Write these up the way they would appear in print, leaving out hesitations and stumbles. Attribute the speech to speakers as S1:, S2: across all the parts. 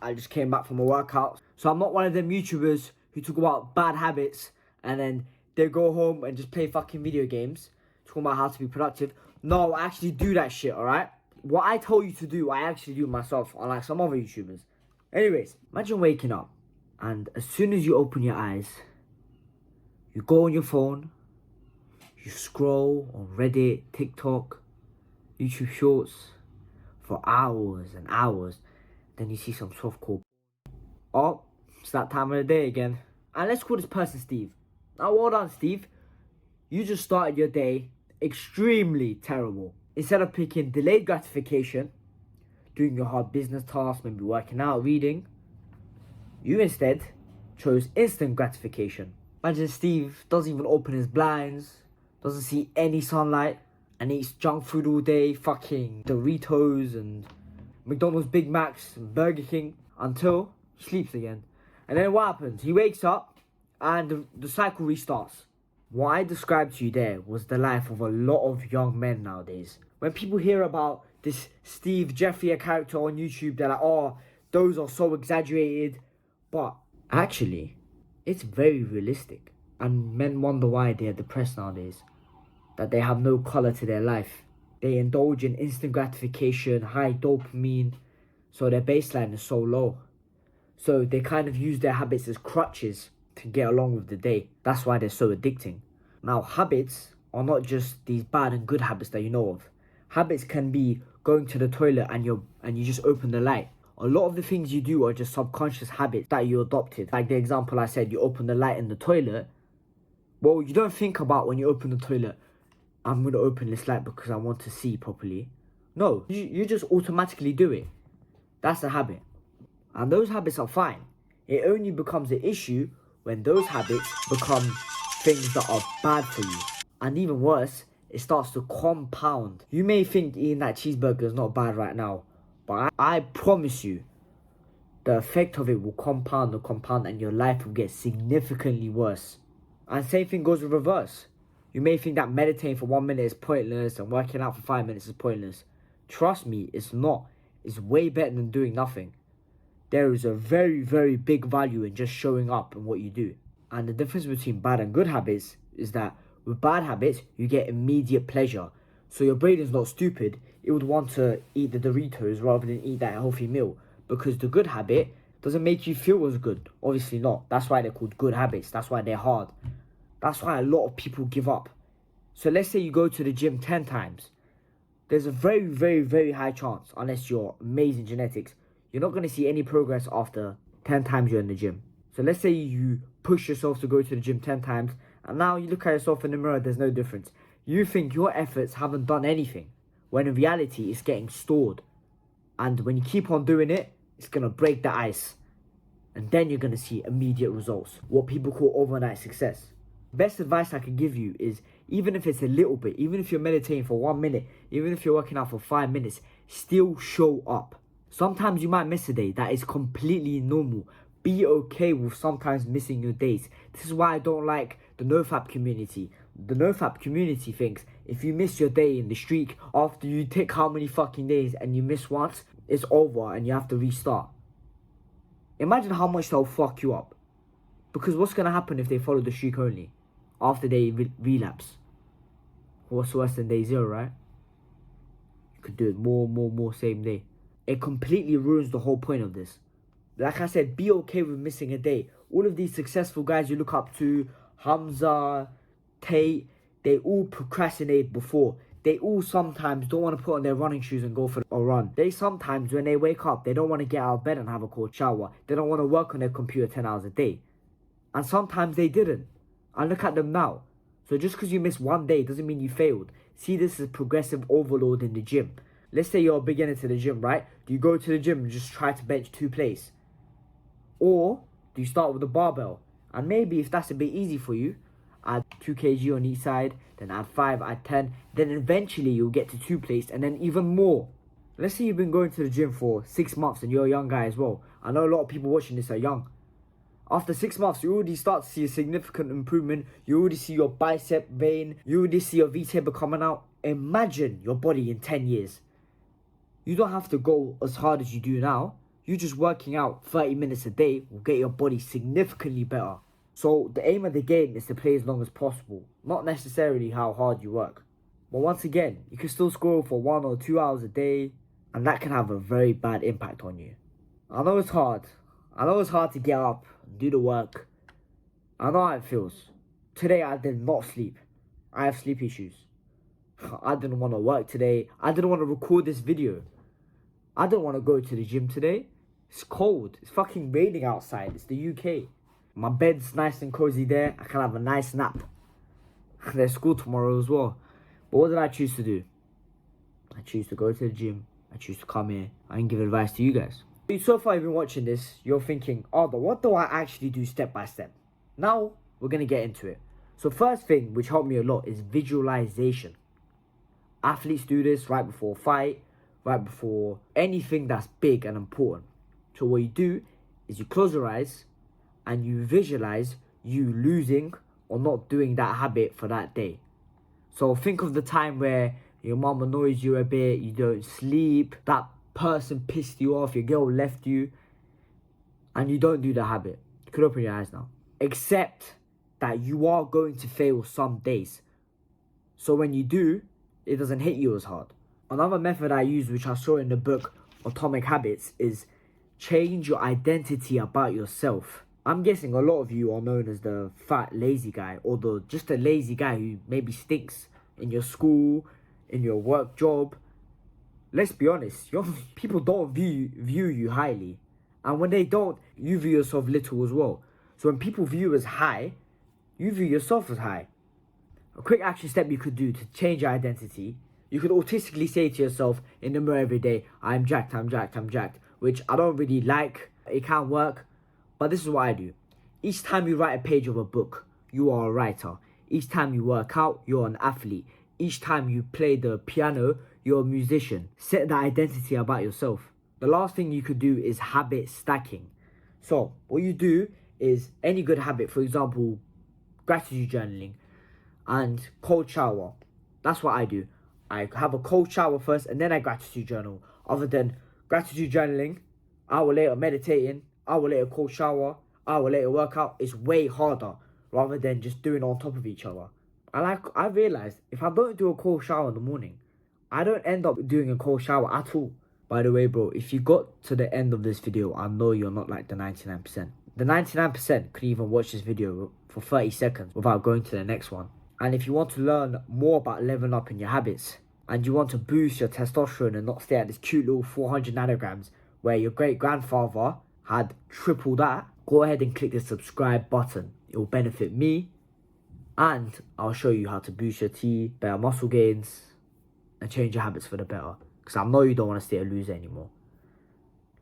S1: I just came back from a workout. So I'm not one of them YouTubers who talk about bad habits and then they go home and just play fucking video games, talking about how to be productive. No, I actually do that shit, alright? What I tell you to do, I actually do myself, unlike some other YouTubers. Anyways, imagine waking up and as soon as you open your eyes, you go on your phone, you scroll on Reddit, TikTok, YouTube Shorts for hours and hours. Then you see some softcore. Oh, it's that time of the day again. And let's call this person Steve. Now, well done, Steve. You just started your day extremely terrible. Instead of picking delayed gratification, doing your hard business tasks, maybe working out, reading, you instead chose instant gratification. Imagine Steve doesn't even open his blinds, doesn't see any sunlight, and eats junk food all day, fucking Doritos and McDonald's Big Macs and Burger King, until he sleeps again. And then what happens? He wakes up and the cycle restarts. What I described to you there was the life of a lot of young men nowadays. When people hear about this Steve Jeffrey, a character on YouTube, they're like, oh, those are so exaggerated. But actually, it's very realistic. And men wonder why they're depressed nowadays. That they have no colour to their life. They indulge in instant gratification, high dopamine, so their baseline is so low. So they kind of use their habits as crutches to get along with the day. That's why they're so addicting. Now, habits are not just these bad and good habits that you know of. Habits can be going to the toilet and you just open the light. A lot of the things you do are just subconscious habits that you adopted. Like the example I said, you open the light in the toilet. Well, you don't think about when you open the toilet, I'm going to open this light because I want to see properly. No, you just automatically do it. That's a habit. And those habits are fine. It only becomes an issue when those habits become things that are bad for you. And even worse, it starts to compound. You may think eating that cheeseburger is not bad right now, but I promise you, the effect of it will compound and your life will get significantly worse. And same thing goes with reverse. You may think that meditating for 1 minute is pointless and working out for 5 minutes is pointless. Trust me, it's not. It's way better than doing nothing. There is a very, very big value in just showing up in what you do. And the difference between bad and good habits is that with bad habits, you get immediate pleasure. So your brain is not stupid. It would want to eat the Doritos rather than eat that healthy meal. Because the good habit doesn't make you feel as good. Obviously not. That's why they're called good habits. That's why they're hard. That's why a lot of people give up. So let's say you go to the gym 10 times. There's a very, very, very high chance, unless you're amazing genetics, you're not going to see any progress after 10 times you're in the gym. So let's say you push yourself to go to the gym 10 times, and now you look at yourself in the mirror, there's no difference. You think your efforts haven't done anything, when in reality, it's getting stored. And when you keep on doing it, it's going to break the ice. And then you're going to see immediate results, what people call overnight success. Best advice I can give you is, even if it's a little bit, even if you're meditating for 1 minute, even if you're working out for 5 minutes, still show up. Sometimes you might miss a day. That is completely normal. Be okay with sometimes missing your days. This is why I don't like the NoFap community. The NoFap community thinks if you miss your day in the streak, after you tick how many fucking days and you miss once, it's over and you have to restart. Imagine how much they'll fuck you up. Because what's going to happen if they follow the streak only? After they relapse. What's worse than day 0, right? You could do it more, same day. It completely ruins the whole point of this. Like I said, be okay with missing a day. All of these successful guys you look up to, Hamza, Tate, they all procrastinate before. They all sometimes don't want to put on their running shoes and go for a run. They sometimes, when they wake up, they don't want to get out of bed and have a cold shower. They don't want to work on their computer 10 hours a day. And sometimes they didn't. And look at them now. So just because you miss 1 day doesn't mean you failed. See this as progressive overload in the gym. Let's say you're a beginner to the gym, right? Do you go to the gym and just try to bench 2 plates? Or do you start with a barbell? And maybe if that's a bit easy for you, add 2 kg on each side, then add 5, add 10. Then eventually you'll get to 2 plates and then even more. Let's say you've been going to the gym for 6 months and you're a young guy as well. I know a lot of people watching this are young. After 6 months, you already start to see a significant improvement. You already see your bicep vein. You already see your V-taper coming out. Imagine your body in 10 years. You don't have to go as hard as you do now. you just working out 30 minutes a day will get your body significantly better. So the aim of the game is to play as long as possible, not necessarily how hard you work. But once again, you can still scroll for 1 or 2 hours a day, and that can have a very bad impact on you. I know it's hard. I know it's hard to get up and do the work. I know how it feels. Today I did not sleep. I have sleep issues. I didn't want to work today. I didn't want to record this video. I didn't want to go to the gym today. It's cold. It's fucking raining outside. It's the UK. My bed's nice and cozy there. I can have a nice nap. There's school tomorrow as well. But what did I choose to do? I choose to go to the gym. I choose to come here and give advice to you guys. So far you've been watching this, you're thinking, oh, but what do I actually do step by step? Now, we're going to get into it. So first thing, which helped me a lot, is visualization. Athletes do this right before a fight, right before anything that's big and important. So what you do is you close your eyes and you visualize you losing or not doing that habit for that day. So think of the time where your mom annoys you a bit, you don't sleep, that person pissed you off, your girl left you, and you don't do the habit. You could open your eyes now. Accept that you are going to fail some days. So when you do, it doesn't hit you as hard. Another method I use, which I saw in the book Atomic Habits, is change your identity about yourself. I'm guessing a lot of you are known as the fat, lazy guy, or just a lazy guy who maybe stinks in your school, in your work job. Let's be honest, people don't view you highly. And when they don't, you view yourself little as well. So when people view you as high, you view yourself as high. A quick action step you could do to change your identity, you could autistically say to yourself in the mirror every day, I'm jacked, I'm jacked, I'm jacked, which I don't really like. It can't work, but this is what I do. Each time you write a page of a book, you are a writer. Each time you work out, you're an athlete. Each time you play the piano, you're a musician. Set the identity about yourself. The last thing you could do is habit stacking. So what you do is any good habit, for example, gratitude journaling and cold shower. That's what I do. I have a cold shower first and then I gratitude journal. Other than gratitude journaling, hour later meditating, hour later cold shower, hour later workout, is way harder rather than just doing on top of each other. And I realized if I don't do a cold shower in the morning, I don't end up doing a cold shower at all. By the way, bro, if you got to the end of this video, I know you're not like the 99%. The 99% could even watch this video for 30 seconds without going to the next one. And if you want to learn more about leveling up in your habits, and you want to boost your testosterone and not stay at this cute little 400 nanograms where your great-grandfather had triple that, go ahead and click the subscribe button. It will benefit me, and I'll show you how to boost your T, better muscle gains, and change your habits for the better. Because I know you don't want to stay a loser anymore.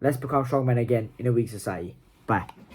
S1: Let's become strongmen again in a weak society. Bye.